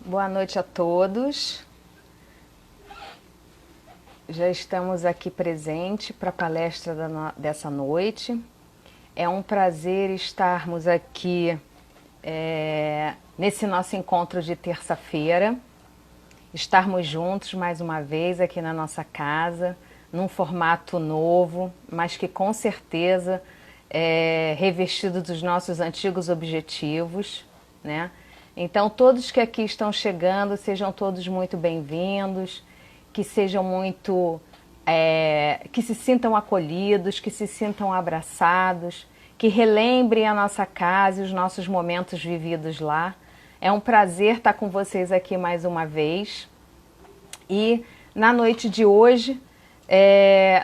Boa noite a todos. Já estamos aqui presentes para a palestra dessa noite. É um prazer estarmos aqui nesse nosso encontro de terça-feira, estarmos juntos mais uma vez aqui na nossa casa, num formato novo, mas que com certeza é revestido dos nossos antigos objetivos, né? Então, todos que aqui estão chegando, sejam todos muito bem-vindos, que sejam muito, que se sintam acolhidos, que se sintam abraçados, que relembrem a nossa casa e os nossos momentos vividos lá. É um prazer estar com vocês aqui mais uma vez. E na noite de hoje,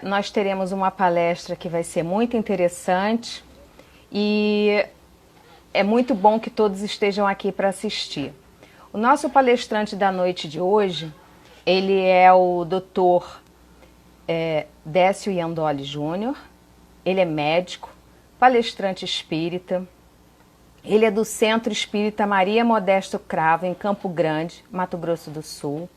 nós teremos uma palestra que vai ser muito interessante e é muito bom que todos estejam aqui para assistir. O nosso palestrante da noite de hoje, ele é o Dr. Décio Iandoli Júnior. Ele é médico, palestrante espírita. Ele é do Centro Espírita Maria Modesto Cravo, em Campo Grande, Mato Grosso do Sul.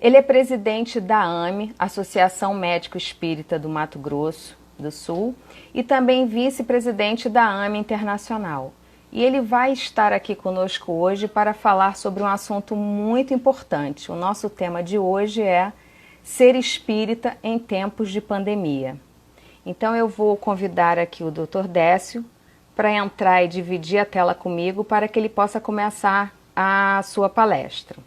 Ele é presidente da AME, Associação Médico Espírita do Mato Grosso do Sul, e também vice-presidente da AME Internacional. E ele vai estar aqui conosco hoje para falar sobre um assunto muito importante. O nosso tema de hoje é ser espírita em tempos de pandemia. Então eu vou convidar aqui o Dr. Décio para entrar e dividir a tela comigo para que ele possa começar a sua palestra.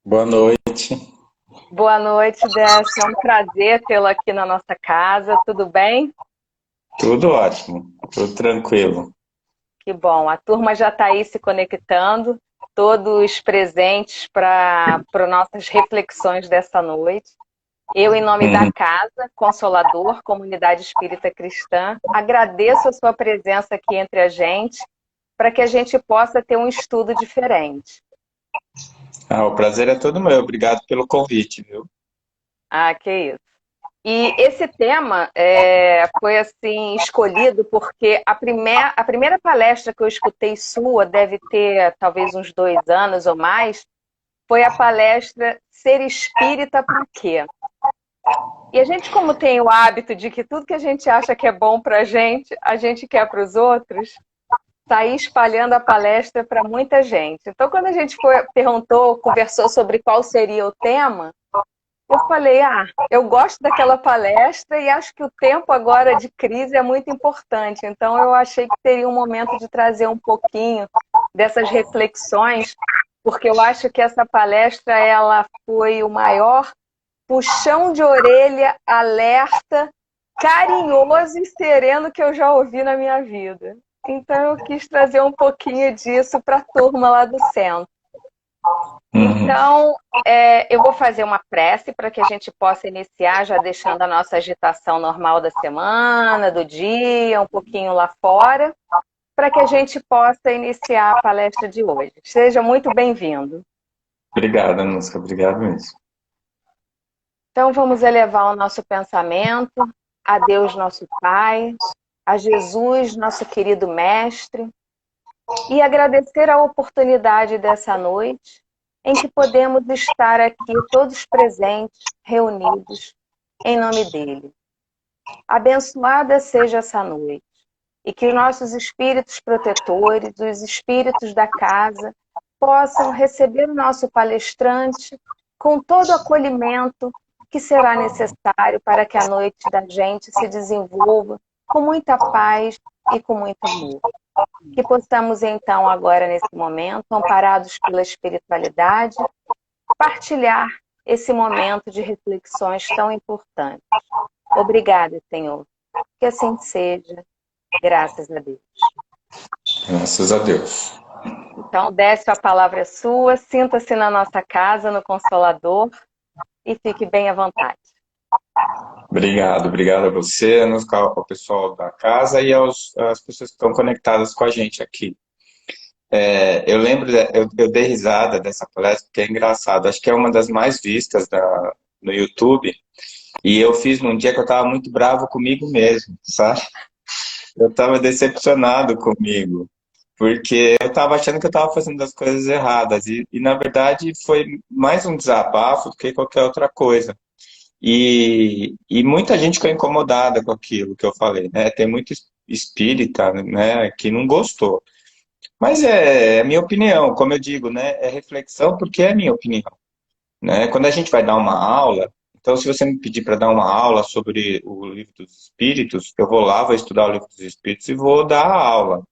Boa noite. Boa noite, Décio. É um prazer tê-lo aqui na nossa casa. Tudo bem? Tudo ótimo, tudo tranquilo. Que bom. A turma já está aí se conectando, todos presentes para nossas reflexões dessa noite. Eu, em nome da Casa Consolador, Comunidade Espírita Cristã, agradeço a sua presença aqui entre a gente, para que a gente possa ter um estudo diferente. O prazer é todo meu. Obrigado pelo convite, viu? Ah, que isso. E esse tema foi assim escolhido porque a primeira palestra que eu escutei sua, deve ter talvez uns 2 anos ou mais, foi a palestra Ser Espírita para quê? E a gente, como tem o hábito de que tudo que a gente acha que é bom para a gente quer para os outros, sair espalhando a palestra para muita gente. Então, quando a gente conversou sobre qual seria o tema, eu falei, eu gosto daquela palestra e acho que o tempo agora de crise é muito importante. Então, eu achei que teria um momento de trazer um pouquinho dessas reflexões, porque eu acho que essa palestra ela foi o maior puxão de orelha, alerta, carinhoso e sereno que eu já ouvi na minha vida. Então, eu quis trazer um pouquinho disso para a turma lá do centro. Então, eu vou fazer uma prece para que a gente possa iniciar já deixando a nossa agitação normal da semana, do dia, um pouquinho lá fora, para que a gente possa iniciar a palestra de hoje. Seja muito bem-vindo. Obrigado, Anúncia. Obrigado mesmo. Então, vamos elevar o nosso pensamento a Deus, nosso Pai, a Jesus, nosso querido Mestre, e agradecer a oportunidade dessa noite em que podemos estar aqui todos presentes, reunidos, em nome dele. Abençoada seja essa noite e que nossos espíritos protetores, os espíritos da casa, possam receber o nosso palestrante com todo o acolhimento que será necessário para que a noite da gente se desenvolva com muita paz e com muito amor. Que possamos, então, agora, nesse momento, amparados pela espiritualidade, partilhar esse momento de reflexões tão importantes. Obrigada, Senhor. Que assim seja, graças a Deus. Graças a Deus. Então, Décio, a palavra é sua, sinta-se na nossa casa, no Consolador, e fique bem à vontade. Obrigado a você, ao pessoal da casa e às pessoas que estão conectadas com a gente aqui. Eu lembro, eu dei risada dessa palestra, porque é engraçado. Acho que é uma das mais vistas no YouTube. E eu fiz num dia que eu estava muito bravo comigo mesmo, sabe? Eu estava decepcionado comigo, porque eu estava achando que eu estava fazendo as coisas erradas. E, na verdade, foi mais um desabafo do que qualquer outra coisa. E muita gente ficou incomodada com aquilo que eu falei, né? Tem muito espírita, né, que não gostou. Mas é minha opinião, como eu digo, né? É reflexão porque é minha opinião, né? Quando a gente vai dar uma aula, então se você me pedir para dar uma aula sobre o livro dos Espíritos, eu vou lá, vou estudar o livro dos Espíritos e vou dar a aula.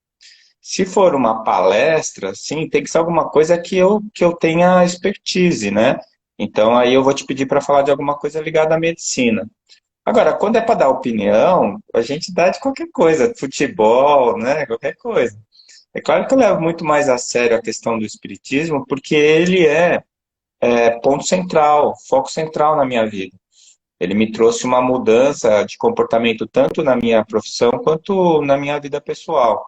Se for uma palestra, sim, tem que ser alguma coisa que eu tenha expertise, né? Então aí eu vou te pedir para falar de alguma coisa ligada à medicina. Agora, quando é para dar opinião, a gente dá de qualquer coisa, futebol, né? Qualquer coisa. É claro que eu levo muito mais a sério a questão do espiritismo, porque ele é ponto central, foco central na minha vida. Ele me trouxe uma mudança de comportamento tanto na minha profissão quanto na minha vida pessoal.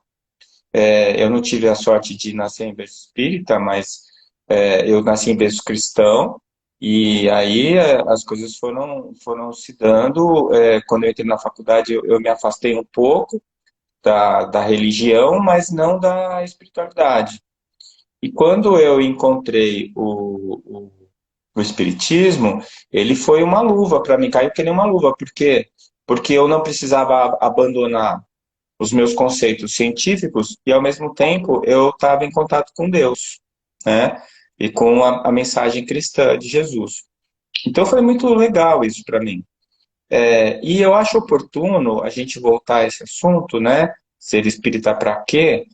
Eu não tive a sorte de nascer em berço espírita, mas eu nasci em berço cristão, e aí as coisas foram se dando. Quando eu entrei na faculdade, eu me afastei um pouco da religião, mas não da espiritualidade. E quando eu encontrei o Espiritismo, ele foi uma luva para mim, caiu que nem uma luva, porque eu não precisava abandonar os meus conceitos científicos e, ao mesmo tempo, eu estava em contato com Deus, né? E com a mensagem cristã de Jesus. Então foi muito legal isso para mim. E eu acho oportuno a gente voltar a esse assunto, né? Ser espírita para quê?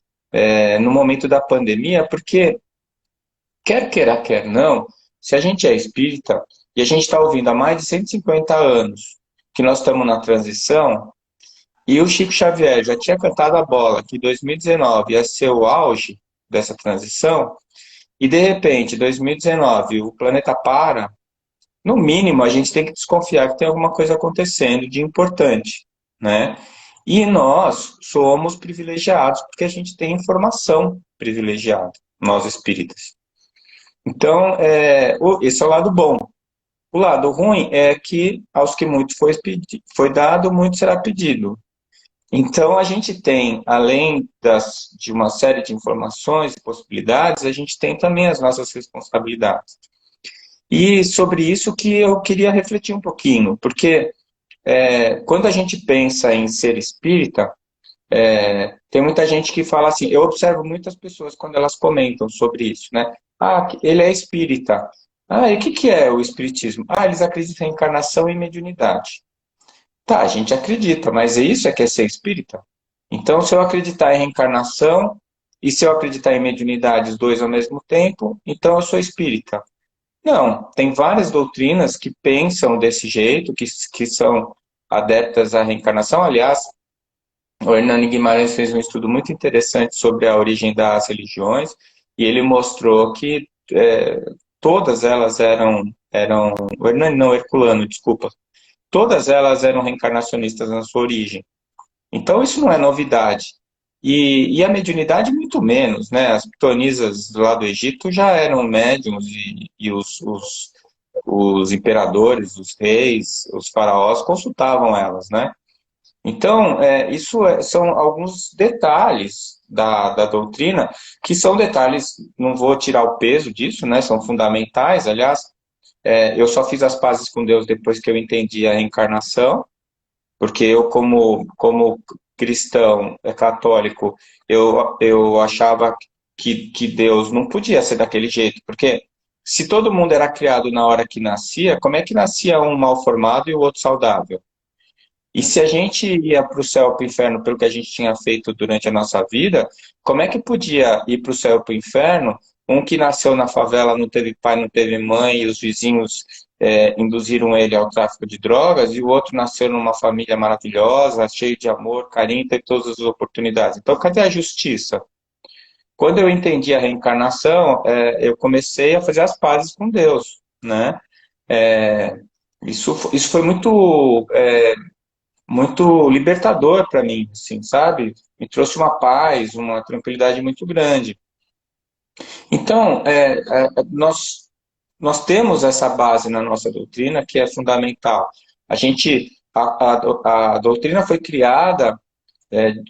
No momento da pandemia, porque quer queira, quer não, se a gente é espírita e a gente está ouvindo há mais de 150 anos que nós estamos na transição, e o Chico Xavier já tinha cantado a bola que 2019 ia ser o auge dessa transição, e de repente, 2019, o planeta para, no mínimo a gente tem que desconfiar que tem alguma coisa acontecendo de importante, né? E nós somos privilegiados porque a gente tem informação privilegiada, nós espíritas. Então, esse é o lado bom. O lado ruim é que aos que muito foi dado, muito será pedido. Então, a gente tem, além de uma série de informações e possibilidades, a gente tem também as nossas responsabilidades. E sobre isso que eu queria refletir um pouquinho, porque quando a gente pensa em ser espírita, tem muita gente que fala assim, eu observo muitas pessoas quando elas comentam sobre isso, né? Ah, ele é espírita. Ah, e o que é o espiritismo? Ah, eles acreditam em encarnação e mediunidade. Tá, a gente acredita, mas é isso que é ser espírita? Então, se eu acreditar em reencarnação e se eu acreditar em mediunidade, os dois ao mesmo tempo, então eu sou espírita. Não, tem várias doutrinas que pensam desse jeito, que são adeptas à reencarnação. Aliás, o Hernani Guimarães fez um estudo muito interessante sobre a origem das religiões e ele mostrou que todas elas eram o Hernani não, Herculano, desculpa, todas elas eram reencarnacionistas na sua origem. Então isso não é novidade. E a mediunidade muito menos, né? As pitonisas lá do Egito já eram médiums e os imperadores, os reis, os faraós consultavam elas, né? Então, são alguns detalhes da doutrina, que são detalhes, não vou tirar o peso disso, né? São fundamentais. Aliás, eu só fiz as pazes com Deus depois que eu entendi a reencarnação, porque eu, como cristão católico, eu achava que Deus não podia ser daquele jeito, porque se todo mundo era criado na hora que nascia, como é que nascia um mal formado e o outro saudável? E se a gente ia para o céu ou para o inferno pelo que a gente tinha feito durante a nossa vida, como é que podia ir para o céu ou para o inferno um que nasceu na favela, não teve pai, não teve mãe, e os vizinhos induziram ele ao tráfico de drogas, e o outro nasceu numa família maravilhosa, cheio de amor, carinho, teve todas as oportunidades. Então, cadê a justiça? Quando eu entendi a reencarnação, eu comecei a fazer as pazes com Deus, né? É, isso foi muito libertador para mim, assim, sabe? Me trouxe uma paz, uma tranquilidade muito grande. Então, nós temos essa base na nossa doutrina que é fundamental. A doutrina foi criada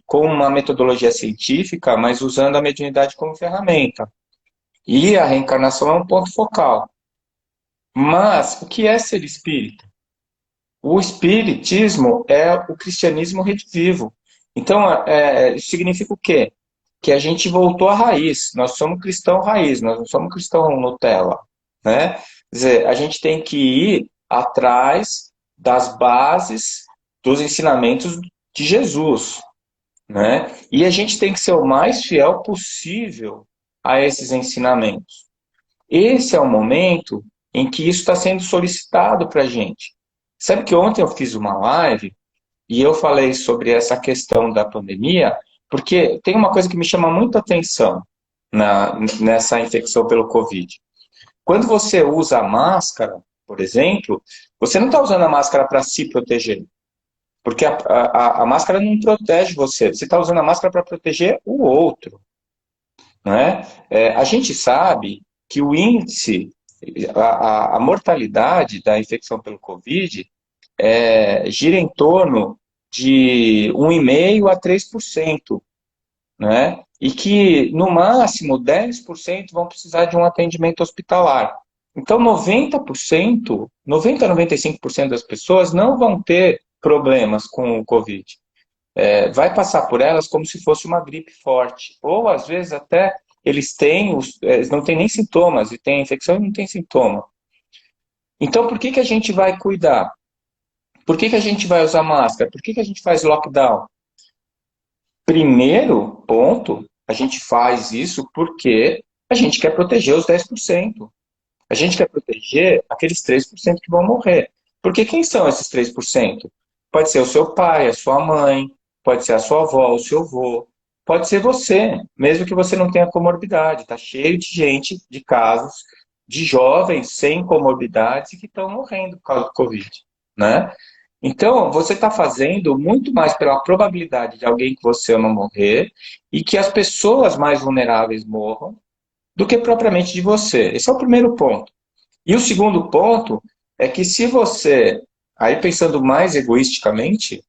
com uma metodologia científica, mas usando a mediunidade como ferramenta. E a reencarnação é um ponto focal. Mas o que é ser espírita? O espiritismo é o cristianismo redivivo. Então, isso significa o quê? Que a gente voltou à raiz. Nós somos cristão raiz, nós não somos cristão Nutella, né? Quer dizer, a gente tem que ir atrás das bases dos ensinamentos de Jesus, né? E a gente tem que ser o mais fiel possível a esses ensinamentos. Esse é o momento em que isso está sendo solicitado para a gente. Sabe que ontem eu fiz uma live e eu falei sobre essa questão da pandemia, porque tem uma coisa que me chama muita atenção nessa infecção pelo Covid. Quando você usa a máscara, por exemplo, você não está usando a máscara para se proteger, porque a máscara não protege você, você está usando a máscara para proteger o outro. Né? A gente sabe que o índice, a mortalidade da infecção pelo Covid gira em torno de 1,5% a 3%, né? E que, no máximo, 10% vão precisar de um atendimento hospitalar. Então, 90%, 90% a 95% das pessoas não vão ter problemas com o Covid. Vai passar por elas como se fosse uma gripe forte. Ou, às vezes, até eles não têm nem sintomas, e têm infecção e não tem sintoma. Então, por que a gente vai cuidar? Por que a gente vai usar máscara? Por que a gente faz lockdown? Primeiro ponto, a gente faz isso porque a gente quer proteger os 10%. A gente quer proteger aqueles 3% que vão morrer. Porque quem são esses 3%? Pode ser o seu pai, a sua mãe, pode ser a sua avó, o seu avô, pode ser você, mesmo que você não tenha comorbidade. Está cheio de gente, de casos, de jovens sem comorbidades e que estão morrendo por causa do Covid, né? Então, você está fazendo muito mais pela probabilidade de alguém que você ama morrer e que as pessoas mais vulneráveis morram do que propriamente de você. Esse é o primeiro ponto. E o segundo ponto é que se você, aí pensando mais egoisticamente,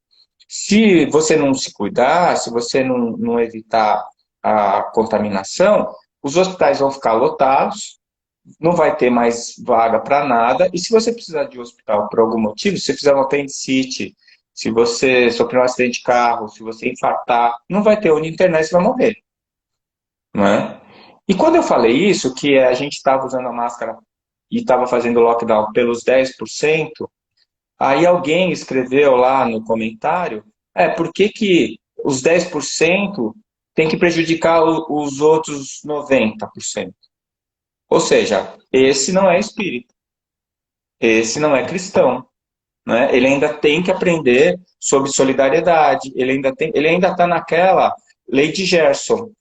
se você não se cuidar, se você não evitar a contaminação, os hospitais vão ficar lotados, não vai ter mais vaga para nada, e se você precisar de um hospital por algum motivo, se você fizer um apendicite, se você sofrer um acidente de carro, se você infartar, não vai ter onde internar e você vai morrer. Não é? E quando eu falei isso, que a gente estava usando a máscara e estava fazendo lockdown pelos 10%, aí alguém escreveu lá no comentário, por que os 10% tem que prejudicar os outros 90%? Ou seja, esse não é espírita, esse não é cristão, né? Ele ainda tem que aprender sobre solidariedade, ele ainda está naquela lei de Gerson,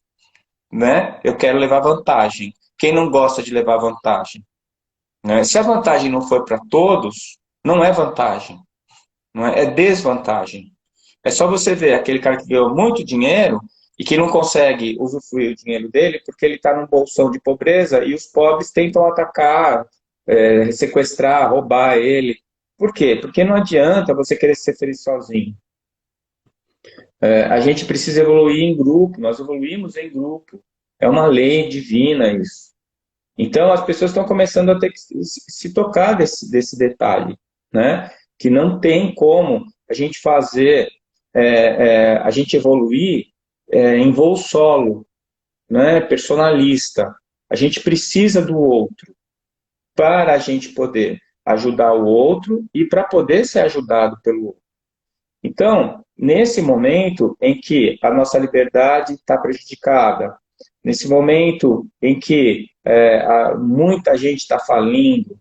né? Eu quero levar vantagem. Quem não gosta de levar vantagem? Né? Se a vantagem não for para todos, não é vantagem, não é desvantagem. É só você ver aquele cara que ganhou muito dinheiro e que não consegue usufruir o dinheiro dele porque ele está num bolsão de pobreza e os pobres tentam atacar, sequestrar, roubar ele. Por quê? Porque não adianta você querer ser feliz sozinho. A gente precisa evoluir em grupo, nós evoluímos em grupo. É uma lei divina isso. Então as pessoas estão começando a ter que se tocar desse detalhe, né? Que não tem como a gente fazer, a gente evoluir em voo solo, né? Personalista. A gente precisa do outro para a gente poder ajudar o outro e para poder ser ajudado pelo outro. Então, nesse momento em que a nossa liberdade está prejudicada, nesse momento em que muita gente está falindo,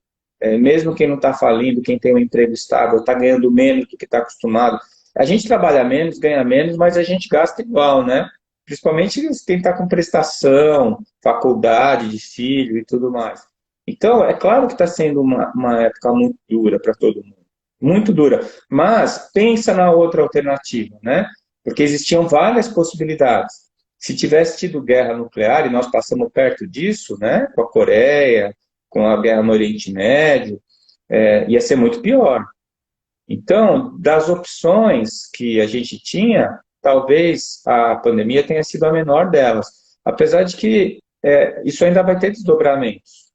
mesmo quem não está falindo, quem tem um emprego estável, está ganhando menos do que está acostumado. A gente trabalha menos, ganha menos, mas a gente gasta igual, né? Principalmente quem está com prestação, faculdade de filho e tudo mais. Então, é claro que está sendo uma época muito dura para todo mundo. Muito dura. Mas pensa na outra alternativa, né? Porque existiam várias possibilidades. se tivesse tido guerra nuclear, e nós passamos perto disso, né, com a Coreia, com a guerra no Oriente Médio, ia ser muito pior. Então, das opções que a gente tinha, talvez a pandemia tenha sido a menor delas. Apesar de que isso ainda vai ter desdobramentos.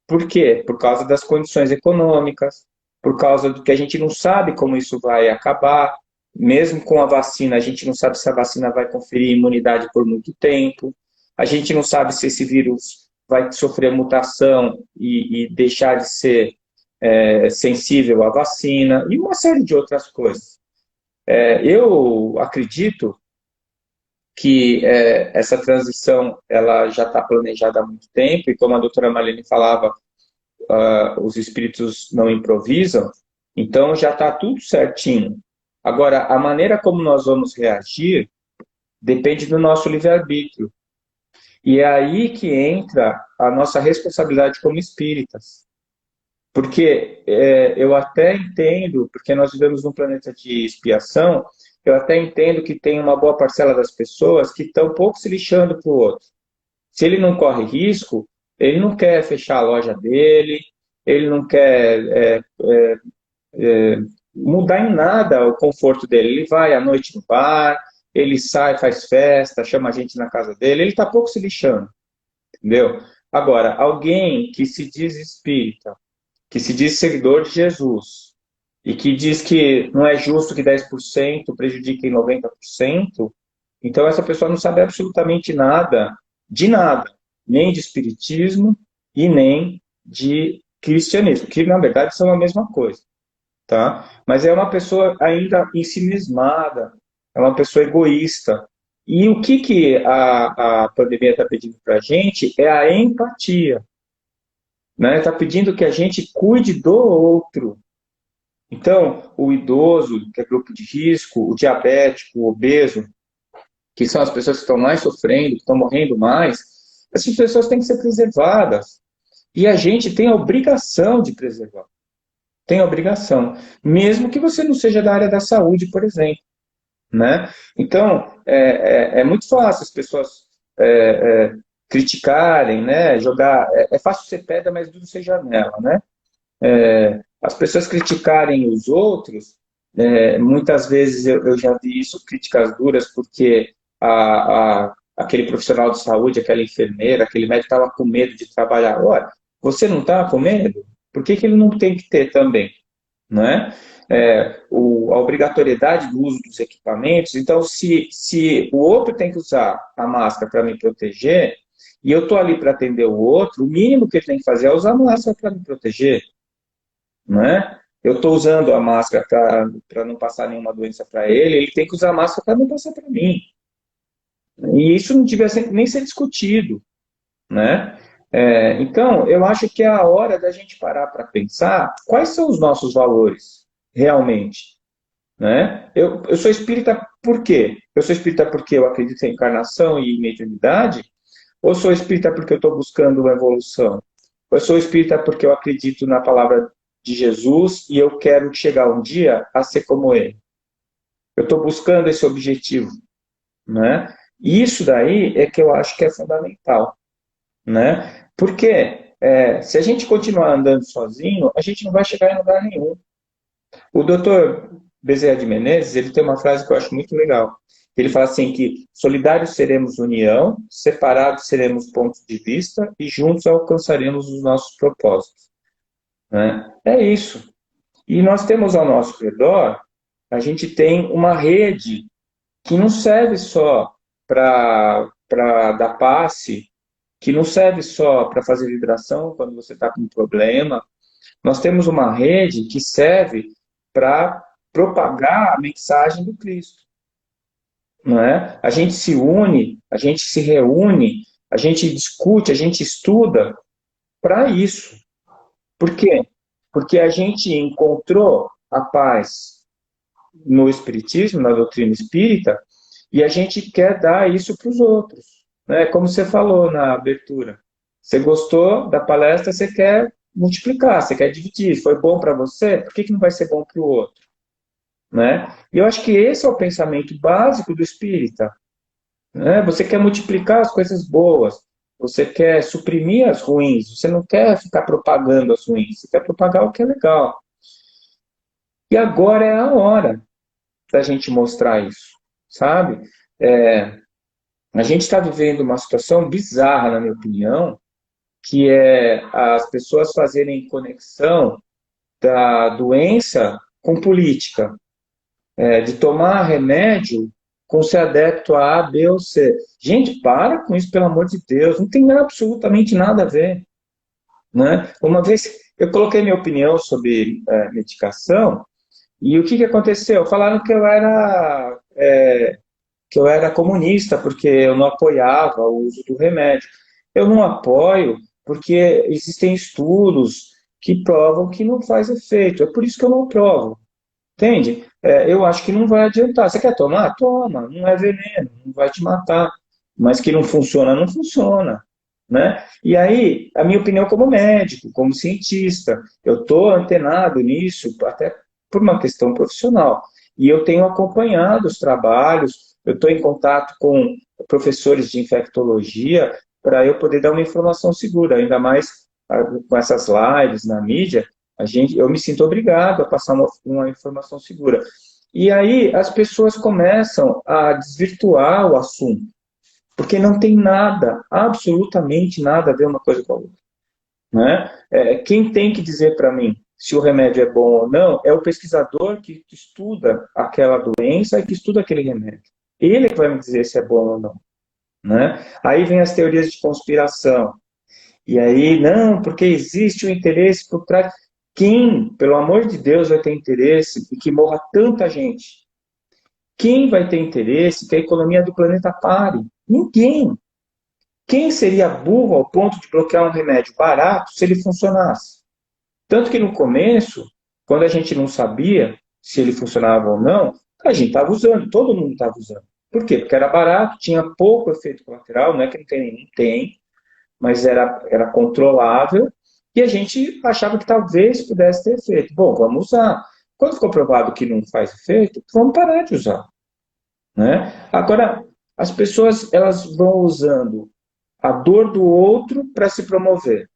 Por quê? Por causa das condições econômicas, por causa do que a gente não sabe como isso vai acabar. Mesmo com a vacina, a gente não sabe se a vacina vai conferir imunidade por muito tempo. A gente não sabe se esse vírus vai sofrer mutação e deixar de ser sensível à vacina e uma série de outras coisas. Eu acredito que essa transição ela já está planejada há muito tempo, e como a doutora Marlene falava, os espíritos não improvisam, então já está tudo certinho. Agora, a maneira como nós vamos reagir depende do nosso livre-arbítrio. E é aí que entra a nossa responsabilidade como espíritas. Porque eu até entendo, porque nós vivemos num planeta de expiação, eu até entendo que tem uma boa parcela das pessoas que estão pouco se lixando para o outro. Se ele não corre risco, ele não quer fechar a loja dele, ele não quer mudar em nada o conforto dele. Ele vai à noite no bar, ele sai, faz festa, chama a gente na casa dele, ele está pouco se lixando, entendeu? Agora, alguém que se diz espírita, que se diz seguidor de Jesus, e que diz que não é justo que 10% prejudiquem 90%, então essa pessoa não sabe absolutamente nada, de nada, nem de espiritismo e nem de cristianismo, que na verdade são a mesma coisa, tá? Mas é uma pessoa ainda ensimismada, é uma pessoa egoísta. E o que a pandemia está pedindo para a gente é a empatia, né? Está pedindo que a gente cuide do outro. Então, o idoso, que é grupo de risco, o diabético, o obeso, que são as pessoas que estão mais sofrendo, que estão morrendo mais, essas pessoas têm que ser preservadas. E a gente tem a obrigação de preservar. Tem a obrigação. Mesmo que você não seja da área da saúde, por exemplo. Né? Então, é muito fácil as pessoas criticarem, né? Jogar. É fácil ser pedra, mas duro ser janela, né? As pessoas criticarem os outros, muitas vezes eu já vi isso, críticas duras, porque aquele profissional de saúde, aquela enfermeira, aquele médico estava com medo de trabalhar. Olha, você não está com medo? Por que ele não tem que ter também? Né? A obrigatoriedade do uso dos equipamentos. Então, se o outro tem que usar a máscara para me proteger, e eu estou ali para atender o outro, o mínimo que ele tem que fazer é usar a máscara para me proteger. Não é? Eu estou usando a máscara para não passar nenhuma doença para ele, ele tem que usar a máscara para não passar para mim. E isso não devia nem ser discutido. Né? Então, eu acho que é a hora da gente parar para pensar quais são os nossos valores, realmente. Né? Eu sou espírita por quê? Eu sou espírita porque eu acredito em encarnação e mediunidade? Ou sou espírita porque eu estou buscando uma evolução? Ou eu sou espírita porque eu acredito na palavra de Jesus e eu quero chegar um dia a ser como ele? Eu estou buscando esse objetivo. Né? E isso daí é que eu acho que é fundamental. Né? Porque se a gente continuar andando sozinho, a gente não vai chegar em lugar nenhum. O doutor Bezerra de Menezes, ele tem uma frase que eu acho muito legal. Ele fala assim que solidários seremos união, separados seremos pontos de vista e juntos alcançaremos os nossos propósitos. Né? É isso. E nós temos ao nosso redor, a gente tem uma rede que não serve só para dar passe, que não serve só para fazer vibração quando você está com um problema. Nós temos uma rede que serve para propagar a mensagem do Cristo. Não é? A gente se une, a gente se reúne, a gente discute, a gente estuda para isso. Por quê? Porque a gente encontrou a paz no Espiritismo, na doutrina espírita, e a gente quer dar isso para os outros. Né? Como você falou na abertura. Você gostou da palestra, você quer multiplicar, você quer dividir. Foi bom para você, por que não vai ser bom para o outro? Né? E eu acho que esse é o pensamento básico do espírita. né? Você quer multiplicar as coisas boas, você quer suprimir as ruins, você não quer ficar propagando as ruins, você quer propagar o que é legal. E agora é a hora da gente mostrar isso, sabe? É, a gente está vivendo uma situação bizarra, na minha opinião, que é as pessoas fazerem conexão da doença com política, de tomar remédio com ser adepto a A, B ou C. Gente, para com isso, pelo amor de Deus, não tem absolutamente nada a ver, né? Uma vez eu coloquei minha opinião sobre medicação e o que aconteceu? Falaram que eu era comunista porque eu não apoiava o uso do remédio. Eu não apoio porque existem estudos que provam que não faz efeito. É por isso que eu não aprovo. Entende? Eu acho que não vai adiantar. Você quer tomar? Toma. Não é veneno, não vai te matar. Mas que não funciona, não funciona. Né? E aí, a minha opinião como médico, como cientista, eu estou antenado nisso, até por uma questão profissional. E eu tenho acompanhado os trabalhos, eu estou em contato com professores de infectologia para eu poder dar uma informação segura, ainda mais com essas lives na mídia, eu me sinto obrigado a passar uma informação segura. E aí as pessoas começam a desvirtuar o assunto, porque não tem nada, absolutamente nada a ver uma coisa com a outra. Né? Quem tem que dizer para mim se o remédio é bom ou não é o pesquisador que estuda aquela doença e que estuda aquele remédio. Ele que vai me dizer se é bom ou não. Né? Aí vem as teorias de conspiração. E aí, não, porque existe um interesse por trás. Quem, pelo amor de Deus, vai ter interesse em que morra tanta gente? Quem vai ter interesse que a economia do planeta pare? Ninguém. Quem seria burro ao ponto de bloquear um remédio barato se ele funcionasse? Tanto que no começo, quando a gente não sabia se ele funcionava ou não, a gente estava usando, todo mundo estava usando. Por quê? Porque era barato, tinha pouco efeito colateral, não é que não tem, não tem, mas era controlável, e a gente achava que talvez pudesse ter efeito. Bom, vamos usar. Quando ficou provado que não faz efeito, vamos parar de usar. Né? Agora, as pessoas elas vão usando a dor do outro para se promover,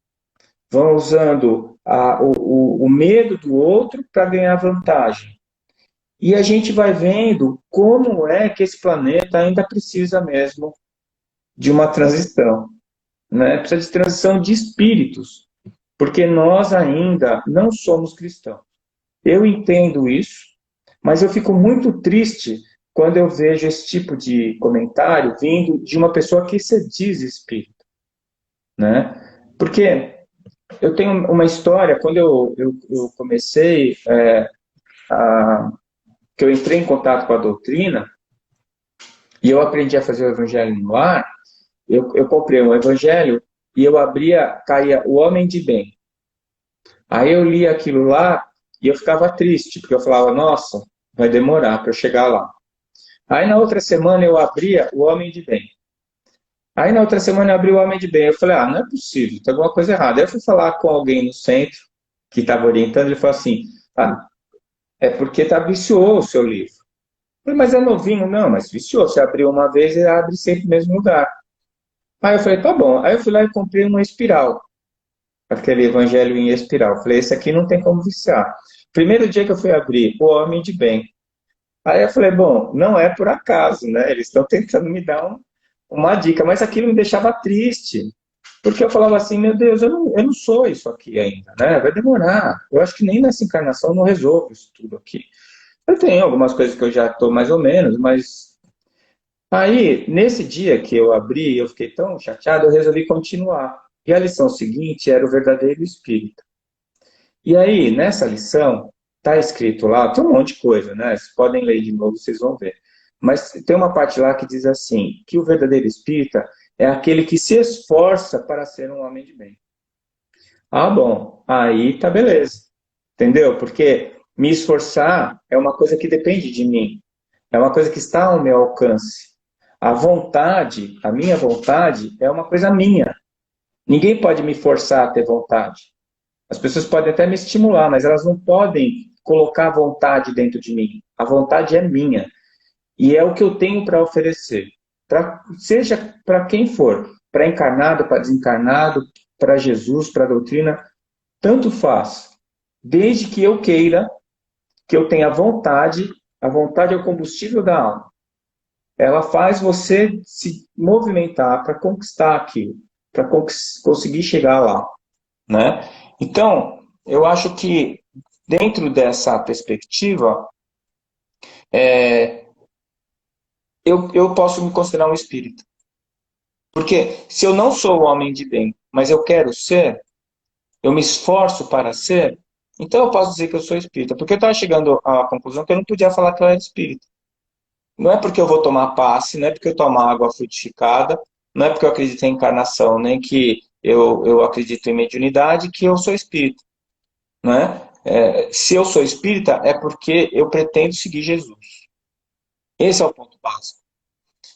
vão usando o medo do outro para ganhar vantagem. E a gente vai vendo como é que esse planeta ainda precisa mesmo de uma transição. Né? Precisa de transição de espíritos, porque nós ainda não somos cristãos. Eu entendo isso, mas eu fico muito triste quando eu vejo esse tipo de comentário vindo de uma pessoa que se diz espírita. Né? Porque eu tenho uma história, quando eu comecei, que eu entrei em contato com a doutrina, e eu aprendi a fazer o evangelho no lar, eu comprei um evangelho e eu abria, caía o homem de bem. Aí eu li aquilo lá e eu ficava triste, porque eu falava, nossa, vai demorar para eu chegar lá. Aí na outra semana eu abria o homem de bem. Aí na outra semana eu abri o homem de bem. Eu falei, não é possível, tem alguma coisa errada. Aí eu fui falar com alguém no centro que estava orientando, ele falou assim, é porque tá viciou o seu livro. Eu falei, mas é novinho? Não, mas viciou. Você abriu uma vez e abre sempre no mesmo lugar. Aí eu falei, tá bom. Aí eu fui lá e comprei uma espiral. Aquele evangelho em espiral. Eu falei, esse aqui não tem como viciar. Primeiro dia que eu fui abrir, o homem de bem. Aí eu falei, bom, não é por acaso, né? Eles estão tentando me dar uma dica, mas aquilo me deixava triste. Porque eu falava assim, meu Deus, eu não sou isso aqui ainda, né? Vai demorar. Eu acho que nem nessa encarnação eu não resolvo isso tudo aqui. Eu tenho algumas coisas que eu já estou mais ou menos, mas aí, nesse dia que eu abri, eu fiquei tão chateado, eu resolvi continuar. E a lição seguinte era o verdadeiro espírito. E aí, nessa lição, está escrito lá, tem um monte de coisa, né? Vocês podem ler de novo, vocês vão ver. Mas tem uma parte lá que diz assim, que o verdadeiro espírita é aquele que se esforça para ser um homem de bem. Ah, bom, aí tá beleza. Entendeu? Porque me esforçar é uma coisa que depende de mim. É uma coisa que está ao meu alcance. A vontade, a minha vontade, é uma coisa minha. Ninguém pode me forçar a ter vontade. As pessoas podem até me estimular, mas elas não podem colocar a vontade dentro de mim. A vontade é minha. E é o que eu tenho para oferecer. seja para quem for, para encarnado, para desencarnado, para Jesus, para a doutrina, tanto faz, desde que eu queira, que eu tenha vontade, a vontade é o combustível da alma. Ela faz você se movimentar para conquistar aquilo, para conseguir chegar lá, né? Então, eu acho que dentro dessa perspectiva, eu posso me considerar um espírita. Porque se eu não sou o homem de bem, mas eu quero ser, eu me esforço para ser, então eu posso dizer que eu sou espírita. Porque eu estava chegando à conclusão que eu não podia falar que eu era espírita. Não é porque eu vou tomar passe, não é porque eu tomo água frutificada, não é porque eu acredito em encarnação, nem que eu acredito em mediunidade, que eu sou espírita. Né? Se eu sou espírita, é porque eu pretendo seguir Jesus. Esse é o ponto básico.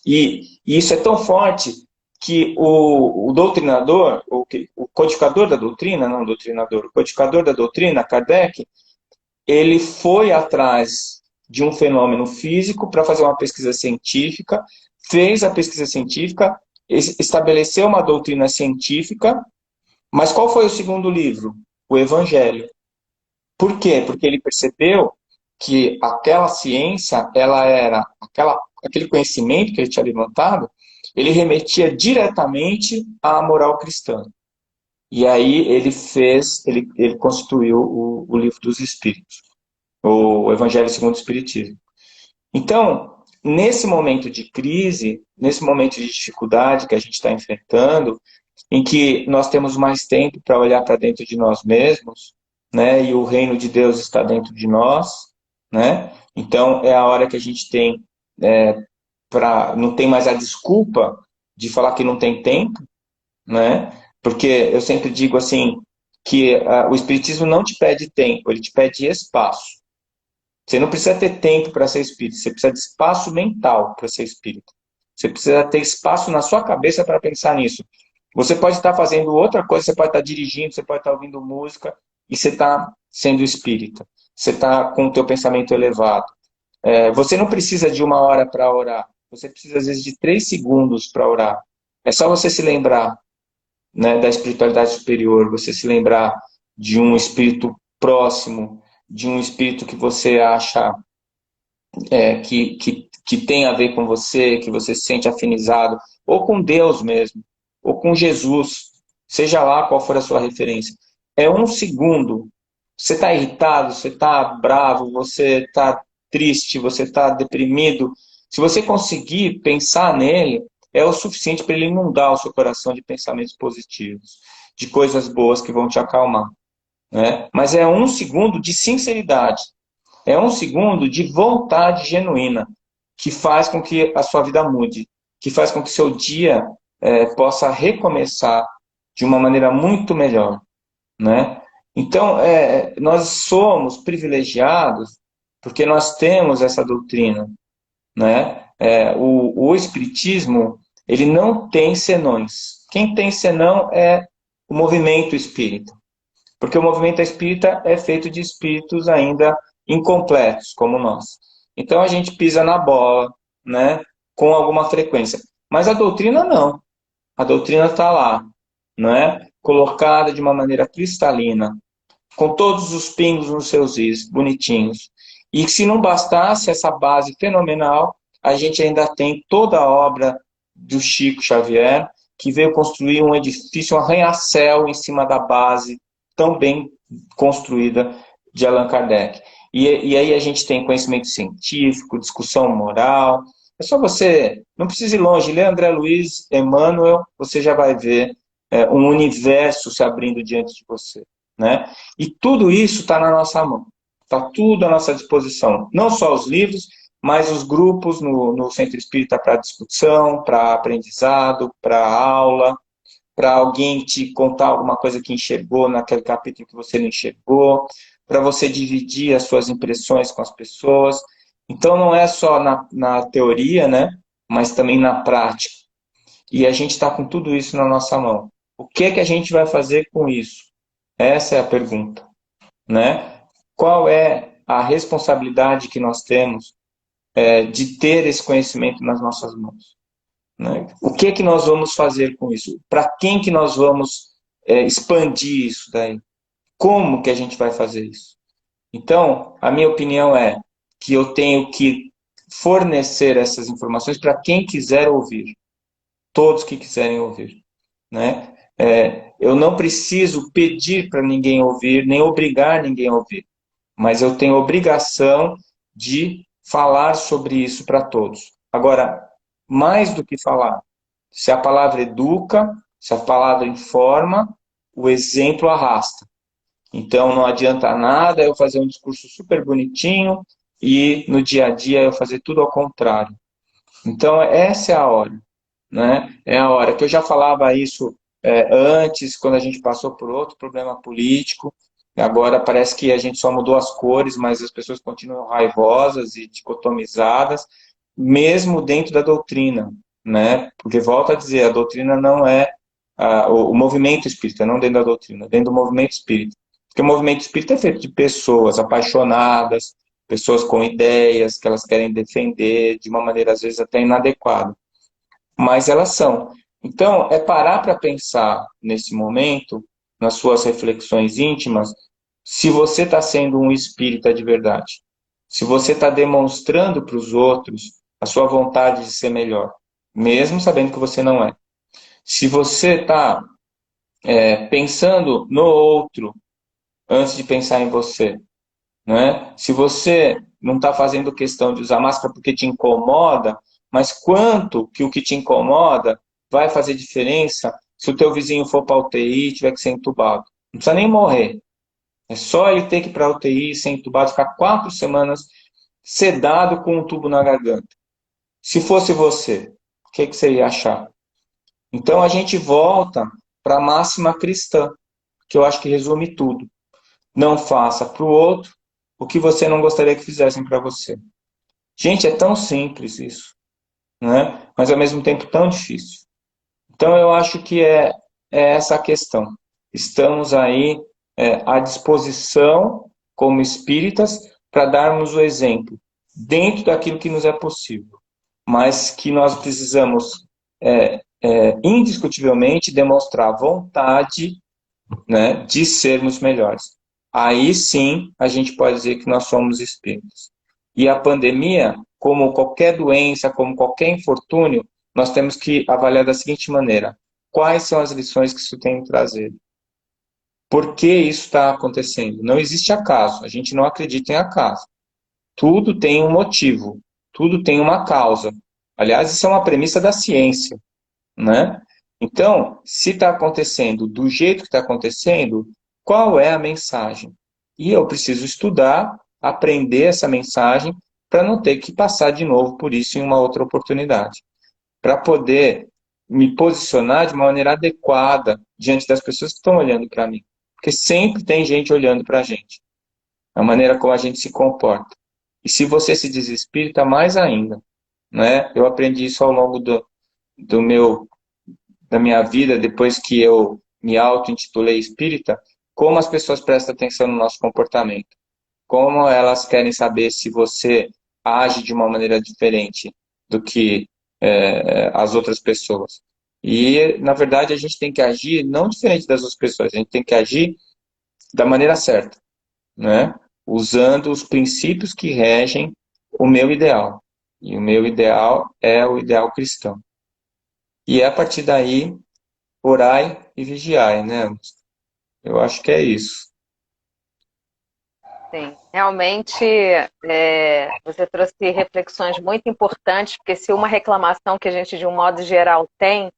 E isso é tão forte que o doutrinador, o codificador da doutrina, não o doutrinador, o codificador da doutrina, Kardec, ele foi atrás de um fenômeno físico para fazer uma pesquisa científica, fez a pesquisa científica, estabeleceu uma doutrina científica, mas qual foi o segundo livro? O Evangelho. Por quê? Porque ele percebeu que aquela ciência, ela era, aquele conhecimento que ele tinha levantado, ele remetia diretamente à moral cristã. E aí ele constituiu o Livro dos Espíritos, o Evangelho segundo o Espiritismo. Então, nesse momento de crise, nesse momento de dificuldade que a gente está enfrentando, em que nós temos mais tempo para olhar para dentro de nós mesmos, né? E o reino de Deus está dentro de nós, né? Então é a hora que a gente tem não tem mais a desculpa de falar que não tem tempo, né? Porque eu sempre digo assim que o espiritismo não te pede tempo, ele te pede espaço. Você não precisa ter tempo para ser espírita, você precisa de espaço mental para ser espírita. Você precisa ter espaço na sua cabeça para pensar nisso. Você pode estar fazendo outra coisa, você pode estar dirigindo, você pode estar ouvindo música e você está sendo espírita. Você está com o teu pensamento elevado. Você não precisa de 1 hora para orar. Você precisa, às vezes, de 3 segundos para orar. É só você se lembrar, né, da espiritualidade superior, você se lembrar de um espírito próximo, de um espírito que você acha que tem a ver com você, que você se sente afinizado, ou com Deus mesmo, ou com Jesus, seja lá qual for a sua referência. É 1 segundo. Você está irritado, você está bravo, você está triste, você está deprimido. Se você conseguir pensar nele, é o suficiente para ele inundar o seu coração de pensamentos positivos, de coisas boas que vão te acalmar. Né? Mas é 1 segundo de sinceridade. É 1 segundo de vontade genuína, que faz com que a sua vida mude, que faz com que seu dia possa recomeçar de uma maneira muito melhor. Né? Então, nós somos privilegiados porque nós temos essa doutrina. Né? O Espiritismo, ele não tem senões. Quem tem senão é o movimento espírita. Porque o movimento espírita é feito de espíritos ainda incompletos, como nós. Então a gente pisa na bola, né, com alguma frequência. Mas a doutrina não. A doutrina está lá, né, colocada de uma maneira cristalina, com todos os pingos nos seus is, bonitinhos. E se não bastasse essa base fenomenal, a gente ainda tem toda a obra do Chico Xavier, que veio construir um edifício, um arranha-céu em cima da base tão bem construída de Allan Kardec. E aí a gente tem conhecimento científico, discussão moral. É só você, não precisa ir longe, ler André Luiz, Emmanuel, você já vai ver um universo se abrindo diante de você. Né? E tudo isso está na nossa mão. Está tudo à nossa disposição. Não só os livros, mas os grupos no Centro Espírita para discussão, para aprendizado, para aula, para alguém te contar alguma coisa que enxergou naquele capítulo que você não enxergou, para você dividir as suas impressões com as pessoas. Então não é só na teoria, né, mas também na prática. E a gente está com tudo isso na nossa mão. O que é que a gente vai fazer com isso? Essa é a pergunta. Né? Qual é a responsabilidade que nós temos de ter esse conhecimento nas nossas mãos? né? O que é que nós vamos fazer com isso? Para quem que nós vamos expandir isso daí? Como que a gente vai fazer isso? Então, a minha opinião é que eu tenho que fornecer essas informações para quem quiser ouvir, todos que quiserem ouvir, né? Eu não preciso pedir para ninguém ouvir, nem obrigar ninguém a ouvir, mas eu tenho obrigação de falar sobre isso para todos. Agora, mais do que falar, se a palavra educa, se a palavra informa, o exemplo arrasta. Então, não adianta nada eu fazer um discurso super bonitinho e no dia a dia eu fazer tudo ao contrário. Então, essa é a hora, né? É a hora que eu já falava isso antes, quando a gente passou por outro problema político. Agora parece que a gente só mudou as cores, mas as pessoas continuam raivosas e dicotomizadas, mesmo dentro da doutrina, né? Porque volto a dizer, a doutrina não é o movimento espírita, não dentro da doutrina, dentro do movimento espírita. Porque o movimento espírita é feito de pessoas apaixonadas, pessoas com ideias que elas querem defender de uma maneira às vezes até inadequada, mas elas são. Então, é parar para pensar nesse momento, nas suas reflexões íntimas, se você está sendo um espírita de verdade. Se você está demonstrando para os outros a sua vontade de ser melhor, mesmo sabendo que você não é. Se você está pensando no outro antes de pensar em você, né? Se você não está fazendo questão de usar máscara porque te incomoda, mas quanto que o que te incomoda vai fazer diferença se o teu vizinho for para a UTI e tiver que ser entubado? Não precisa nem morrer. É só ele ter que ir para a UTI, ser entubado, ficar 4 semanas sedado com um tubo na garganta. Se fosse você, o que você ia achar? Então a gente volta para a máxima cristã, que eu acho que resume tudo. Não faça para o outro o que você não gostaria que fizessem para você. Gente, é tão simples isso, né? Mas ao mesmo tempo tão difícil. Então eu acho que é essa a questão. Estamos aí à disposição, como espíritas, para darmos o exemplo, dentro daquilo que nos é possível. Mas que nós precisamos, indiscutivelmente, demonstrar vontade, né, de sermos melhores. Aí sim a gente pode dizer que nós somos espíritos. E a pandemia, como qualquer doença, como qualquer infortúnio, nós temos que avaliar da seguinte maneira: quais são as lições que isso tem que trazer? Por que isso está acontecendo? Não existe acaso, a gente não acredita em acaso. Tudo tem um motivo, tudo tem uma causa. Aliás, isso é uma premissa da ciência, né? Então, se está acontecendo do jeito que está acontecendo, qual é a mensagem? E eu preciso estudar, aprender essa mensagem, para não ter que passar de novo por isso em uma outra oportunidade. Para poder me posicionar de uma maneira adequada diante das pessoas que estão olhando para mim. Porque sempre tem gente olhando para a gente. A maneira como a gente se comporta. E se você se diz espírita, mais ainda, né? Eu aprendi isso ao longo da minha vida, depois que eu me auto-intitulei espírita, como as pessoas prestam atenção no nosso comportamento. Como elas querem saber se você age de uma maneira diferente do que as outras pessoas. E, na verdade, a gente tem que agir não diferente das outras pessoas, a gente tem que agir da maneira certa, né? Usando os princípios que regem o meu ideal. E o meu ideal é o ideal cristão. E é a partir daí, orai e vigiai, né? Eu acho que é isso. Sim, realmente você trouxe reflexões muito importantes, porque se uma reclamação que a gente, de um modo geral, tem,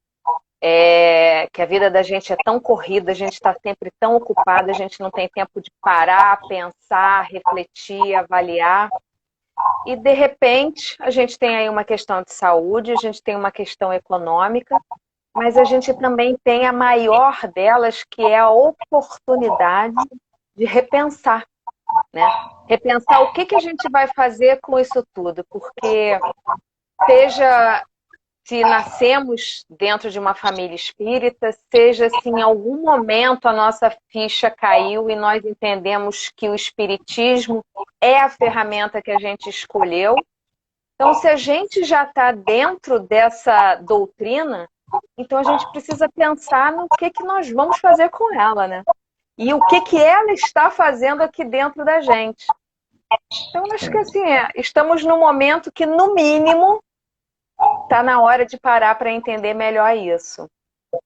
é que a vida da gente é tão corrida, a gente está sempre tão ocupada, a gente não tem tempo de parar, pensar, refletir, avaliar. E, de repente, a gente tem aí uma questão de saúde, a gente tem uma questão econômica, mas a gente também tem a maior delas, que é a oportunidade de repensar, né? Repensar o que a gente vai fazer com isso tudo, porque seja se nascemos dentro de uma família espírita, seja se em algum momento a nossa ficha caiu e nós entendemos que o espiritismo é a ferramenta que a gente escolheu, Então, se a gente já está dentro dessa doutrina, então a gente precisa pensar no que nós vamos fazer com ela, né? E o que ela está fazendo aqui dentro da gente. Então, acho que assim, estamos num momento que, no mínimo, está na hora de parar para entender melhor isso.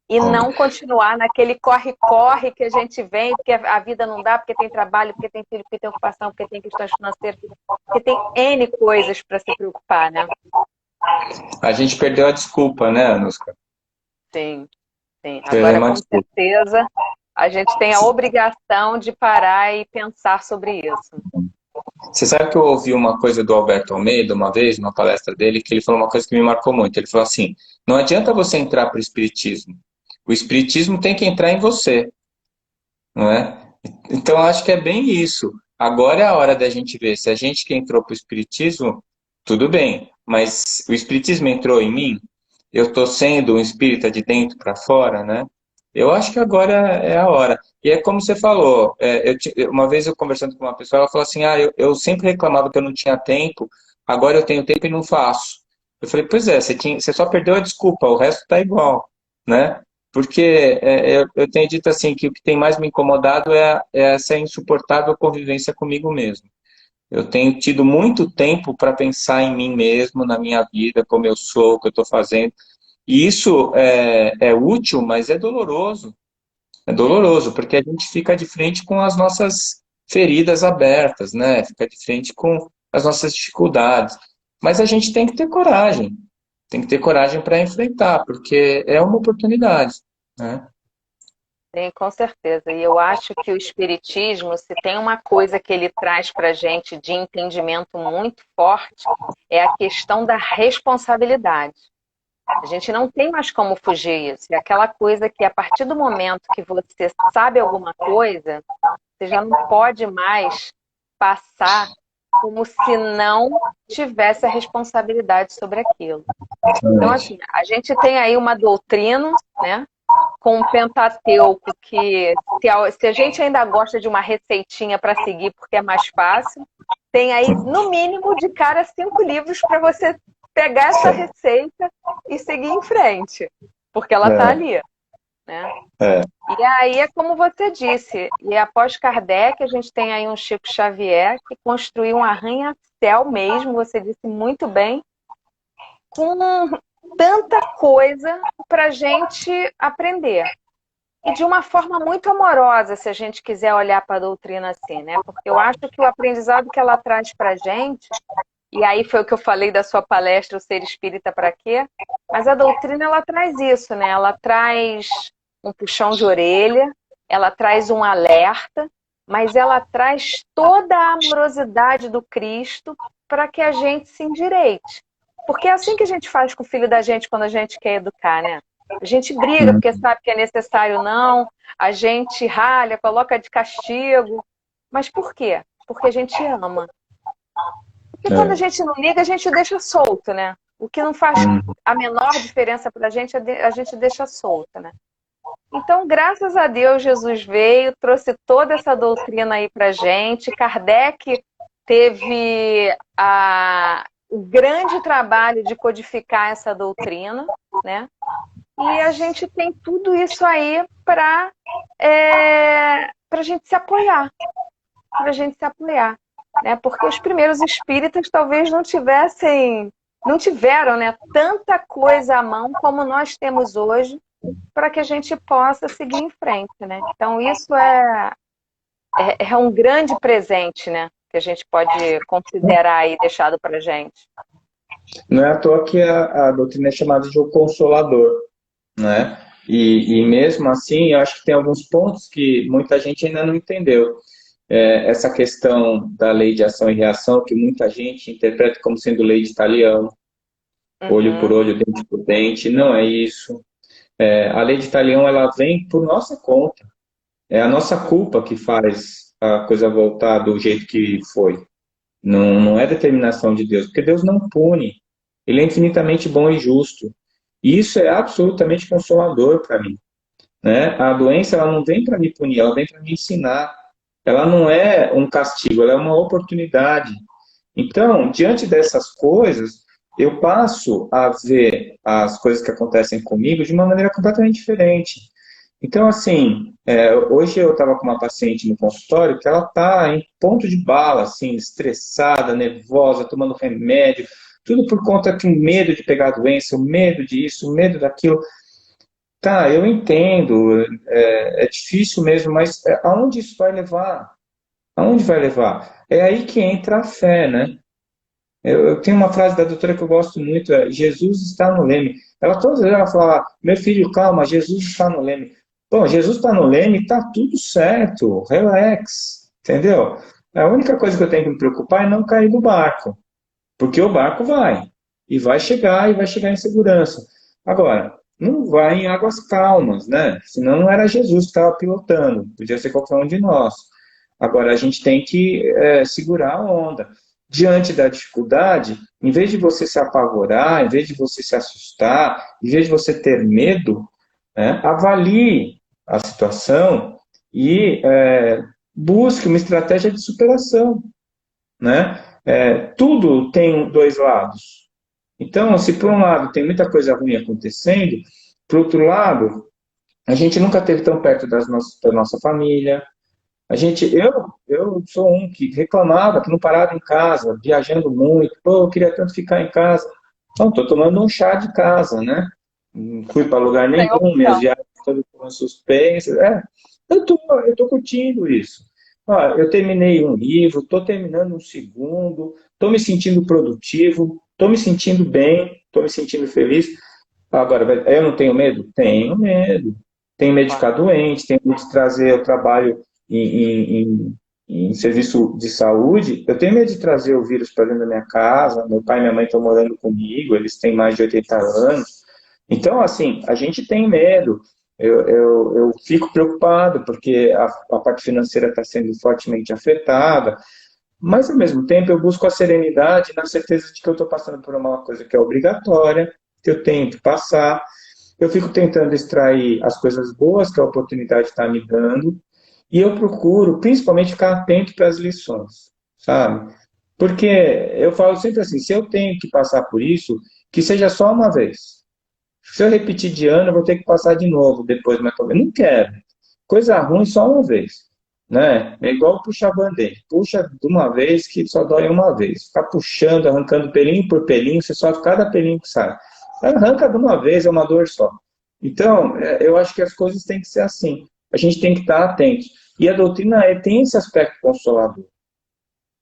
E não continuar naquele corre-corre que a gente vem, porque a vida não dá, porque tem trabalho, porque tem filho, porque tem ocupação, porque tem questões financeiras, porque tem N coisas para se preocupar, né? A gente perdeu a desculpa, né, Anuska? Sim, sim. Agora, Perdemos a com desculpa. certeza, a gente tem a obrigação de parar e pensar sobre isso. Você sabe que eu ouvi uma coisa do Alberto Almeida uma vez, numa palestra dele, que ele falou uma coisa que me marcou muito. Ele falou assim: não adianta você entrar para o Espiritismo. O Espiritismo tem que entrar em você, não é? Então, eu acho que é bem isso. Agora é a hora da gente ver se a gente que entrou para o Espiritismo, tudo bem, mas o Espiritismo entrou em mim, eu estou sendo um espírita de dentro para fora, né? Eu acho que agora é a hora. E é como você falou, uma vez eu conversando com uma pessoa, ela falou assim, eu sempre reclamava que eu não tinha tempo, agora eu tenho tempo e não faço. Eu falei, pois é, você só perdeu a desculpa, o resto está igual, né? Porque eu tenho dito assim que o que tem mais me incomodado é essa insuportável convivência comigo mesmo. Eu tenho tido muito tempo para pensar em mim mesmo, na minha vida, como eu sou, o que eu estou fazendo. E isso é útil, mas é doloroso. É doloroso, porque a gente fica de frente com as nossas feridas abertas, né? Fica de frente com as nossas dificuldades. Mas a gente tem que ter coragem. Tem que ter coragem para enfrentar, porque é uma oportunidade, né? Sim, com certeza. E eu acho que o Espiritismo, se tem uma coisa que ele traz para a gente de entendimento muito forte, é a questão da responsabilidade. A gente não tem mais como fugir isso. É aquela coisa que, a partir do momento que você sabe alguma coisa, você já não pode mais passar como se não tivesse a responsabilidade sobre aquilo. Então, assim, a gente tem aí uma doutrina, né, com o Pentateuco, que se a gente ainda gosta de uma receitinha para seguir porque é mais fácil, tem aí, no mínimo, de cara 5 livros para você pegar essa receita e seguir em frente, porque ela está É, ali, né? é, E aí é como você disse, e após Kardec, a gente tem aí um Chico Xavier que construiu um arranha-céu mesmo, você disse muito bem, com tanta coisa para a gente aprender. E de uma forma muito amorosa, se a gente quiser olhar para a doutrina assim, né? Porque eu acho que o aprendizado que ela traz para a gente, e aí foi o que eu falei da sua palestra, o Ser Espírita para quê? Mas a doutrina, ela traz isso, né? Ela traz um puxão de orelha, ela traz um alerta, mas ela traz toda a amorosidade do Cristo para que a gente se endireite. Porque é assim que a gente faz com o filho da gente quando a gente quer educar, né? A gente briga porque sabe que é necessário não, a gente ralha, coloca de castigo. Mas por quê? Porque a gente ama. Porque quando a é. gente não liga, a gente deixa solto, né? O que não faz a menor diferença para a gente deixa solto, né? Então, graças a Deus, Jesus veio, trouxe toda essa doutrina aí para gente. Kardec teve o grande trabalho de codificar essa doutrina, né? E a gente tem tudo isso aí para a gente se apoiar, para a gente se apoiar, né? Porque os primeiros espíritas talvez não tiveram, né, tanta coisa à mão como nós temos hoje para que a gente possa seguir em frente, né? Então isso é um grande presente, né? Que a gente pode considerar aí deixado para a gente. Não é à toa que a doutrina é chamada de o Consolador, né? E mesmo assim, eu acho que tem alguns pontos que muita gente ainda não entendeu. Essa questão da lei de ação e reação, que muita gente interpreta como sendo lei de Talião, olho por Uhum. olho, dente por dente, não é isso. A lei de Talião, ela vem por nossa conta. É a nossa culpa que faz a coisa voltar do jeito que foi. Não, não é determinação de Deus, porque Deus não pune. Ele é infinitamente bom e justo. E isso é absolutamente consolador para mim, né? A doença, ela não vem para me punir, ela vem para me ensinar. Ela não é um castigo, ela é uma oportunidade. Então, diante dessas coisas, eu passo a ver as coisas que acontecem comigo de uma maneira completamente diferente. Então, assim, hoje eu estava com uma paciente no consultório que ela está em ponto de bala, assim, estressada, nervosa, tomando remédio, tudo por conta de um medo de pegar a doença, o medo disso, o medo daquilo. Tá, eu entendo, é difícil mesmo, mas aonde isso vai levar? Aonde vai levar? É aí que entra a fé, né? Eu tenho uma frase da doutora que eu gosto muito, Jesus está no leme. Ela todas as vezes ela fala, meu filho, calma, Jesus está no leme. Bom, Jesus está no leme, está tudo certo, relax, entendeu? A única coisa que eu tenho que me preocupar é não cair do barco, porque o barco vai, e vai chegar em segurança. Agora, não vai em águas calmas, né? Senão não era Jesus que estava pilotando, podia ser qualquer um de nós. Agora, a gente tem que segurar a onda. Diante da dificuldade, em vez de você se apavorar, em vez de você se assustar, em vez de você ter medo, né, avalie a situação e busque uma estratégia de superação, né? Tudo tem dois lados. Então, se por um lado tem muita coisa ruim acontecendo, por outro lado, a gente nunca esteve tão perto da nossa família. Eu sou um que reclamava que não parava em casa, viajando muito. Pô, eu queria tanto ficar em casa. Não, estou tomando um chá de casa, né? Não fui para lugar Sem nenhum, minhas opção. viagens todas foram suspensas. Eu tô curtindo isso. Ó, eu terminei um livro, estou terminando um segundo, estou me sentindo produtivo, estou me sentindo bem, estou me sentindo feliz. Agora, eu não tenho medo? Tenho medo. Tenho medo de ficar doente, tenho medo de trazer o trabalho em serviço de saúde. Eu tenho medo de trazer o vírus para dentro da minha casa. Meu pai e minha mãe estão morando comigo, eles têm mais de 80 anos. Então, assim, a gente tem medo. Eu fico preocupado porque a parte financeira está sendo fortemente afetada, mas ao mesmo tempo eu busco a serenidade na certeza de que eu estou passando por uma coisa que é obrigatória, que eu tenho que passar. Eu fico tentando extrair as coisas boas que a oportunidade está me dando, e eu procuro, principalmente, ficar atento para as lições, sabe? Porque eu falo sempre assim, se eu tenho que passar por isso, que seja só uma vez. Se eu repetir de ano, eu vou ter que passar de novo depois, mas talvez não quero. Coisa ruim só uma vez, né? É igual puxar band-aid. Puxa de uma vez que só dói uma vez. Ficar puxando, arrancando pelinho por pelinho, você sofre cada pelinho que sai. Arranca de uma vez, é uma dor só. Então, eu acho que as coisas têm que ser assim. A gente tem que estar atento. E a doutrina tem esse aspecto consolador,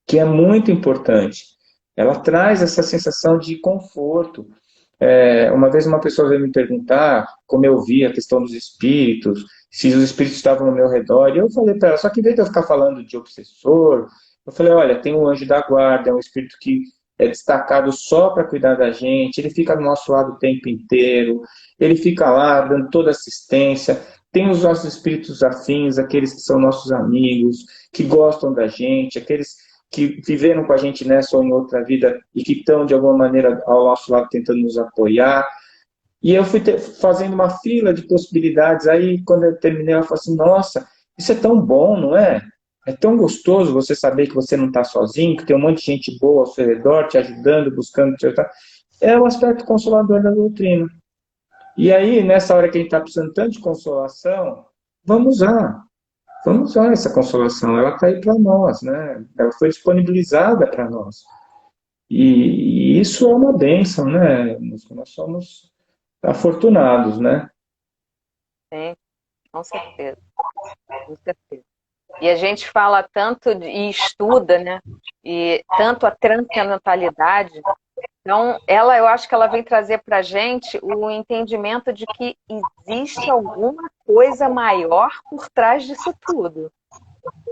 que é muito importante. Ela traz essa sensação de conforto. Uma vez uma pessoa veio me perguntar como eu via a questão dos espíritos, se os espíritos estavam no meu redor, e eu falei para ela, só que em vez de eu ficar falando de obsessor, eu falei, olha, tem um anjo da guarda, é um espírito que é destacado só para cuidar da gente, ele fica do nosso lado o tempo inteiro, ele fica lá dando toda assistência, tem os nossos espíritos afins, aqueles que são nossos amigos, que gostam da gente, aqueles que viveram com a gente nessa ou em outra vida e que estão, de alguma maneira, ao nosso lado tentando nos apoiar. E eu fui fazendo uma fila de possibilidades. Aí, quando eu terminei, eu falei assim, nossa, isso é tão bom, não é? É tão gostoso você saber que você não está sozinho, que tem um monte de gente boa ao seu redor, te ajudando, buscando te ajudar. É o aspecto consolador da doutrina. E aí, nessa hora que a gente está precisando tanto de consolação, vamos usar. Vamos usar essa consolação, ela está aí para nós, né? Ela foi disponibilizada para nós. E isso é uma bênção, né? Nós somos afortunados, né? Sim, com certeza, com certeza. E a gente fala tanto e estuda, né? E tanto a transcendentalidade. Então, eu acho que ela vem trazer para a gente o entendimento de que existe alguma coisa maior por trás disso tudo.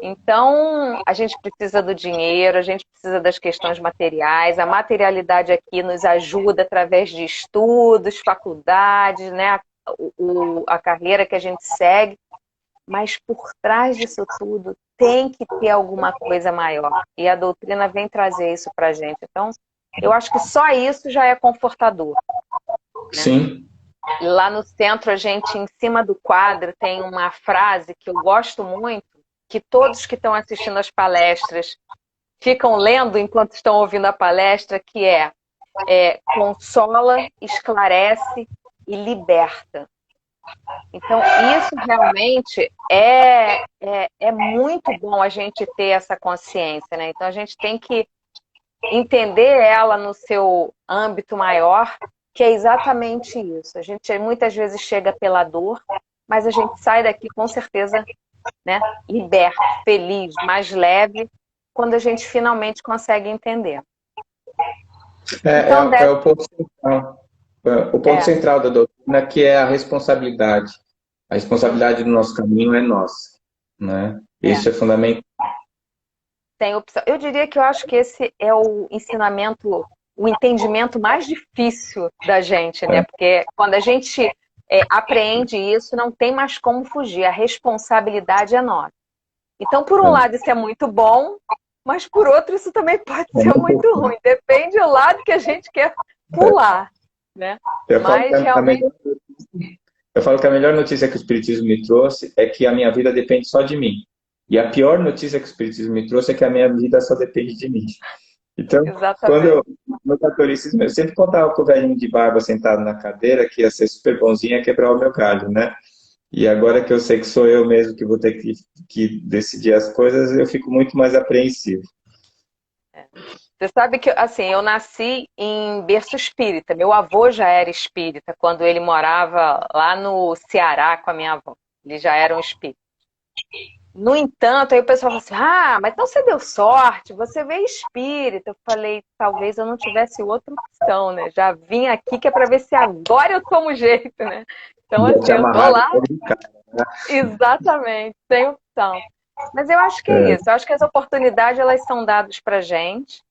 Então, a gente precisa do dinheiro, a gente precisa das questões materiais, a materialidade aqui nos ajuda através de estudos, faculdades, né? A carreira que a gente segue, mas por trás disso tudo tem que ter alguma coisa maior. E a doutrina vem trazer isso para a gente. Então, eu acho que só isso já é confortador, né? Sim. Lá no centro, a gente, em cima do quadro, tem uma frase que eu gosto muito, que todos que estão assistindo as palestras ficam lendo enquanto estão ouvindo a palestra, que consola, esclarece e liberta. Então, isso realmente é muito bom a gente ter essa consciência, né? Então, a gente tem que entender ela no seu âmbito maior, que é exatamente isso. A gente muitas vezes chega pela dor, mas a gente sai daqui com certeza, né, liberto, feliz, mais leve, quando a gente finalmente consegue entender. Então, É o ponto central. O ponto central da doutrina, que é a responsabilidade. A responsabilidade do nosso caminho é nossa, né? Isso é fundamental. Tem opção. Eu diria que eu acho que esse é o ensinamento, o entendimento mais difícil da gente, né? Porque quando a gente apreende isso, não tem mais como fugir. A responsabilidade é nossa. Então, por um lado, isso é muito bom, mas por outro, isso também pode ser muito ruim. Depende do lado que a gente quer pular, né? Mas realmente... Eu falo que a melhor notícia que o Espiritismo me trouxe é que a minha vida depende só de mim. E a pior notícia que o Espiritismo me trouxe é que a minha vida só depende de mim. Então, no catolicismo, eu sempre contava com o velhinho de barba sentado na cadeira, que ia ser super bonzinho, ia quebrar o meu galho, né? E agora que eu sei que sou eu mesmo que vou ter que decidir as coisas, eu fico muito mais apreensivo. Você sabe que, assim, eu nasci em berço espírita. Meu avô já era espírita quando ele morava lá no Ceará com a minha avó. Ele já era um espírita. No entanto, aí o pessoal falou assim, mas então você deu sorte, você veio espírita. Eu falei, talvez eu não tivesse outra opção, né? Já vim aqui que é para ver se agora eu tomo jeito, né? Então, assim, eu tô lá... Exatamente, sem opção. Mas eu acho que é isso. Eu acho que as oportunidades, elas são dadas pra gente.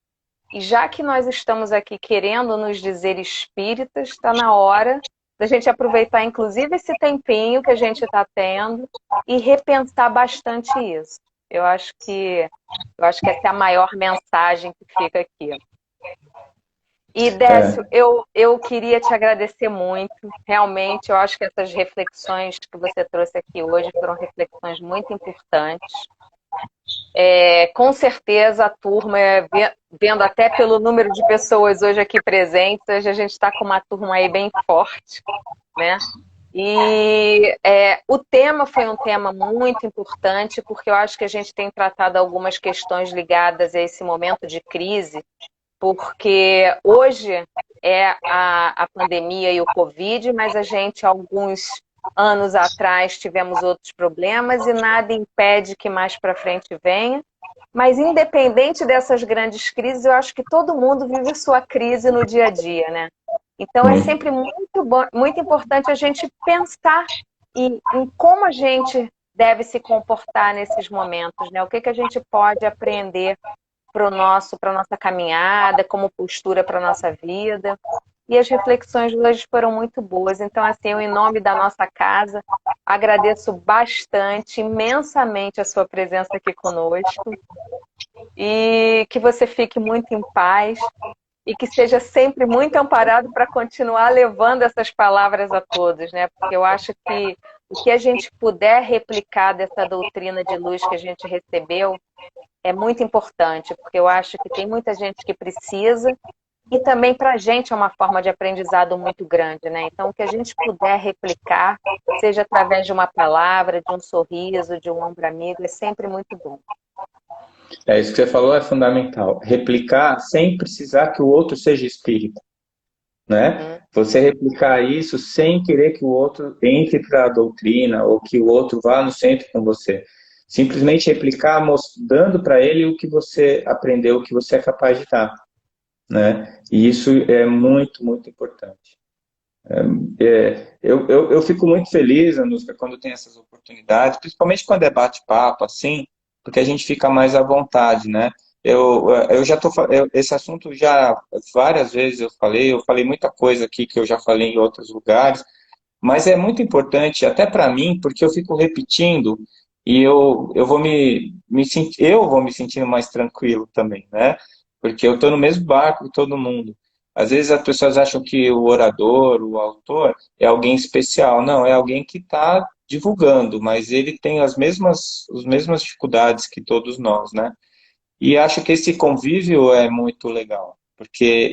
E já que nós estamos aqui querendo nos dizer espíritas, está na hora da gente aproveitar, inclusive, esse tempinho que a gente está tendo e repensar bastante isso. Eu acho que essa é a maior mensagem que fica aqui. E, Décio, eu queria te agradecer muito. Realmente, eu acho que essas reflexões que você trouxe aqui hoje foram reflexões muito importantes. Com certeza a turma, vendo até pelo número de pessoas hoje aqui presentes, hoje a gente está com uma turma aí bem forte, né? E o tema foi um tema muito importante, porque eu acho que a gente tem tratado algumas questões ligadas a esse momento de crise, porque hoje é a pandemia e o Covid, mas a gente, alguns anos atrás, tivemos outros problemas e nada impede que mais para frente venha. Mas independente dessas grandes crises, eu acho que todo mundo vive sua crise no dia a dia, né? Então é sempre muito bom, muito importante a gente pensar em como a gente deve se comportar nesses momentos, né? O que a gente pode aprender para nossa caminhada, como postura para a nossa vida. E as reflexões de hoje foram muito boas. Então, assim, eu, em nome da nossa casa, agradeço bastante, imensamente a sua presença aqui conosco. E que você fique muito em paz e que seja sempre muito amparado para continuar levando essas palavras a todos, né? Porque eu acho que o que a gente puder replicar dessa doutrina de luz que a gente recebeu é muito importante, porque eu acho que tem muita gente que precisa e também para a gente é uma forma de aprendizado muito grande, né? Então, o que a gente puder replicar, seja através de uma palavra, de um sorriso, de um ombro amigo, é sempre muito bom. Isso que você falou é fundamental. Replicar sem precisar que o outro seja espírita, né? Você replicar isso sem querer que o outro entre para a doutrina ou que o outro vá no centro com você. Simplesmente replicar mostrando para ele o que você aprendeu, o que você é capaz de dar, né? E isso é muito, muito importante. Eu fico muito feliz, Anuska, quando tem essas oportunidades, principalmente quando é bate-papo, assim, porque a gente fica mais à vontade, né? Eu já esse assunto já várias vezes eu falei muita coisa aqui que eu já falei em outros lugares, mas é muito importante até para mim, porque eu fico repetindo e eu vou eu vou me sentindo mais tranquilo também, né? Porque eu estou no mesmo barco que todo mundo. Às vezes as pessoas acham que o orador, o autor, é alguém especial. Não, é alguém que está divulgando, mas ele tem as mesmas dificuldades que todos nós, né? E acho que esse convívio é muito legal, porque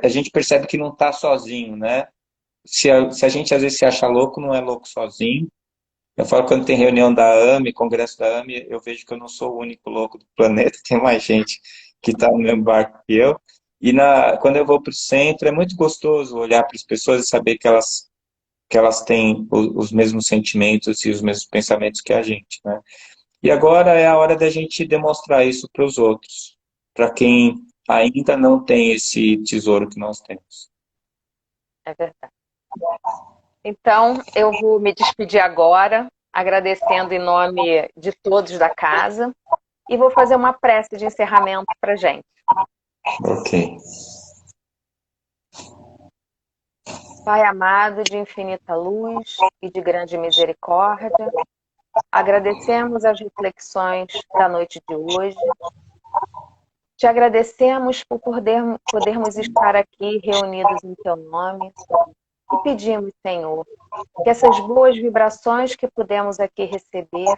a gente percebe que não está sozinho, né? Se a gente às vezes se acha louco, não é louco sozinho. Eu falo quando tem reunião da AME, congresso da AME, eu vejo que eu não sou o único louco do planeta, tem mais gente que está no mesmo barco que eu. E quando eu vou para o centro, é muito gostoso olhar para as pessoas e saber que elas têm os mesmos sentimentos e os mesmos pensamentos que a gente, né? E agora é a hora da gente demonstrar isso para os outros, para quem ainda não tem esse tesouro que nós temos. É verdade. Então, eu vou me despedir agora, agradecendo em nome de todos da casa, e vou fazer uma prece de encerramento para gente. Ok. Pai amado de infinita luz e de grande misericórdia, agradecemos as reflexões da noite de hoje. Te agradecemos por podermos estar aqui reunidos em teu nome e pedimos, Senhor, que essas boas vibrações que pudemos aqui receber,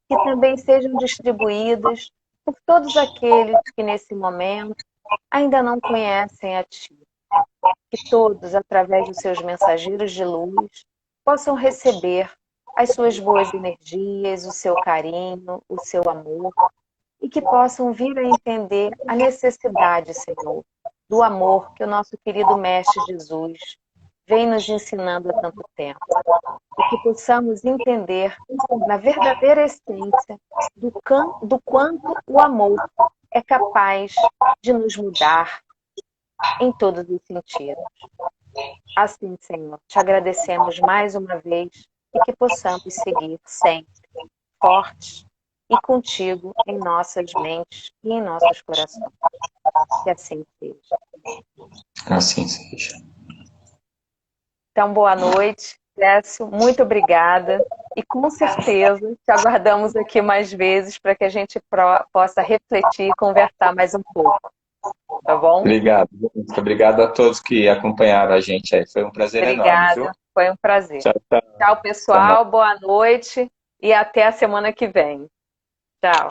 que também sejam distribuídas por todos aqueles que nesse momento ainda não conhecem a Ti. Que todos, através dos seus mensageiros de luz, possam receber as suas boas energias, o seu carinho, o seu amor, e que possam vir a entender a necessidade, Senhor, do amor que o nosso querido Mestre Jesus vem nos ensinando há tanto tempo. E que possamos entender, na verdadeira essência, do quanto o amor é capaz de nos mudar em todos os sentidos. Assim, Senhor, te agradecemos mais uma vez e que possamos seguir sempre fortes e contigo em nossas mentes e em nossos corações. Que assim seja. Assim seja. Então, boa noite, Décio, muito obrigada. E com certeza te aguardamos aqui mais vezes para que a gente possa refletir e conversar mais um pouco. Tá bom? Obrigado. Muito obrigado a todos que acompanharam a gente aí. Foi um prazer enorme, viu? Obrigada, foi um prazer. Tchau, tchau. Tchau, Até mais. pessoal, boa noite e até a semana que vem. Tchau.